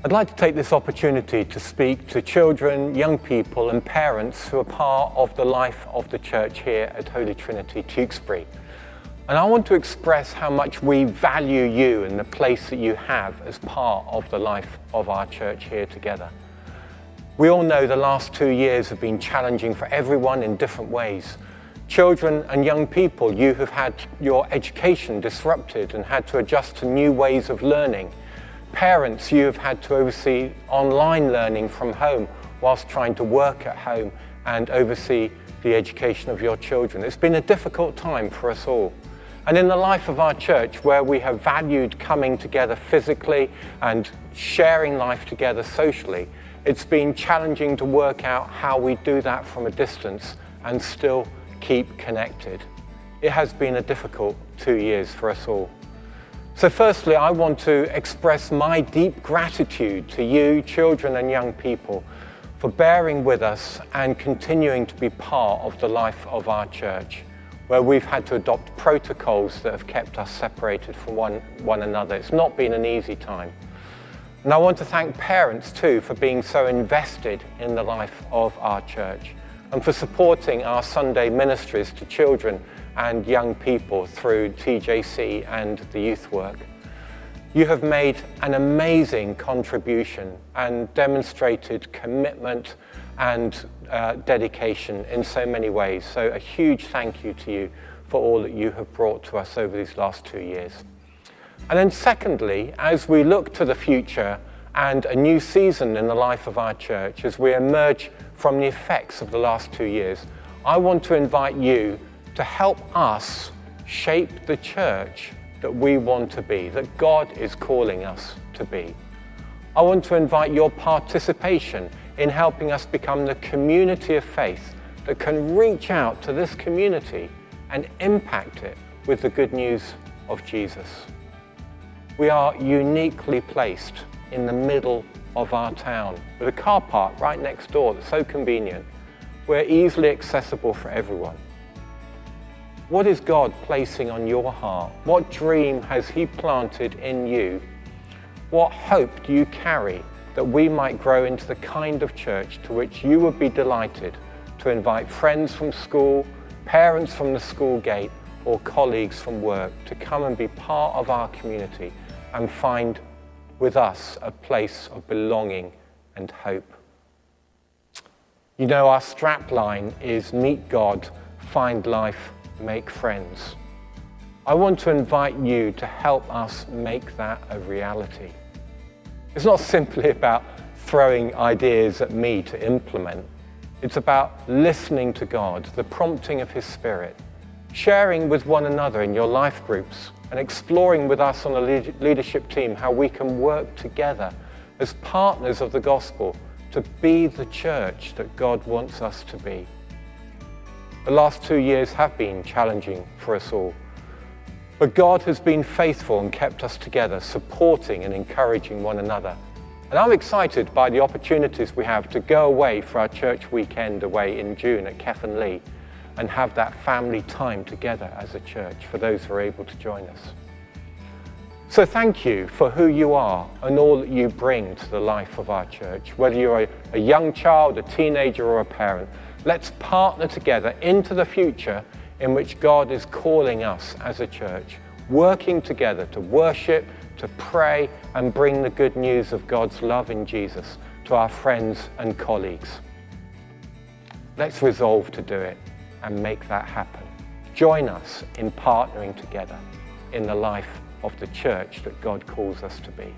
I'd like to take this opportunity to speak to children, young people and parents who are part of the life of the church here at Holy Trinity, Tewkesbury. And I want to express how much we value you and the place that you have as part of the life of our church here together. We all know the last 2 years have been challenging for everyone in different ways. Children and young people, you have had your education disrupted and had to adjust to new ways of learning. Parents, you have had to oversee online learning from home whilst trying to work at home and oversee the education of your children. It's been a difficult time for us all. And in the life of our church, where we have valued coming together physically and sharing life together socially, it's been challenging to work out how we do that from a distance and still keep connected. It has been a difficult 2 years for us all. So firstly, I want to express my deep gratitude to you, children and young people, for bearing with us and continuing to be part of the life of our church, where we've had to adopt protocols that have kept us separated from one another. It's not been an easy time. And I want to thank parents too for being so invested in the life of our church and for supporting our Sunday ministries to children and young people through TJC and the youth work. You have made an amazing contribution and demonstrated commitment and dedication in so many ways. So a huge thank you to you for all that you have brought to us over these last 2 years. And then secondly, as we look to the future and a new season in the life of our church, as we emerge from the effects of the last 2 years, I want to invite you to help us shape the church that we want to be, that God is calling us to be. I want to invite your participation in helping us become the community of faith that can reach out to this community and impact it with the good news of Jesus. We are uniquely placed in the middle of our town with a car park right next door that's so convenient. We're easily accessible for everyone. What is God placing on your heart? What dream has He planted in you? What hope do you carry that we might grow into the kind of church to which you would be delighted to invite friends from school, parents from the school gate, or colleagues from work to come and be part of our community and find with us a place of belonging and hope? You know, our strapline is Meet God, Find Life, Make Friends. I want to invite you to help us make that a reality. It's not simply about throwing ideas at me to implement. It's about listening to God, the prompting of His Spirit, sharing with one another in your life groups, and exploring with us on the leadership team how we can work together as partners of the gospel to be the church that God wants us to be. The last 2 years have been challenging for us all, but God has been faithful and kept us together, supporting and encouraging one another. And I'm excited by the opportunities we have to go away for our church weekend away in June at Kefenlee and have that family time together as a church for those who are able to join us. So thank you for who you are and all that you bring to the life of our church. Whether you're a young child, a teenager or a parent, let's partner together into the future in which God is calling us as a church, working together to worship, to pray and bring the good news of God's love in Jesus to our friends and colleagues. Let's resolve to do it and make that happen. Join us in partnering together in the life of the church that God calls us to be.